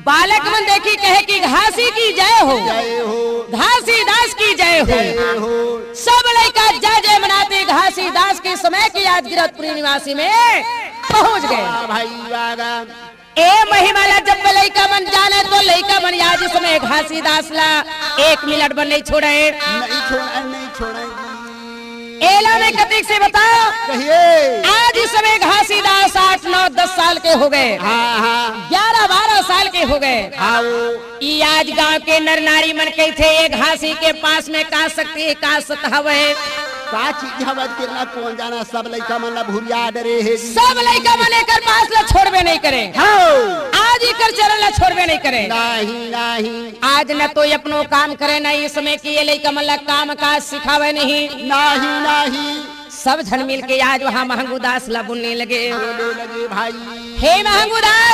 बालक मन देखी कहे कि घासी की जय हो, घासीदास की जय हो। सब लड़का जय जय मनाते घासीदास के समय की आज गिरधपुरी निवासी में पहुंच गए। ए महिमाला जब लड़का मन जाने तो लड़का मन आज समय घासीदास ला 1 मिनट बन नहीं छोड़े, नहीं छोड़े। एला में कतिक से बताओ कहिए। आज इस समय घासीदास 8, 9, 10 साल के हो गए, 11, 12 साल के हो गए। ई आज गांव के नर नारी मन कही थे ये घासी के पास में का सकती है का सताव है का चीज हवत कितना कौन जाना। सब लड़का मन ला भूरिया डरे है, सब लड़का मन एकर पास ला छोड़बे नहीं करे। आज एकर चरण ला छोड़बे नहीं करे। नहीं आज न तो अपनो काम करे न इस समय की ये लड़का मन ला काम काज सिखावे नहीं। सब झन मिल के आज वहाँ महंगूदास ला बुनने लगे भाई। हे महंगूदास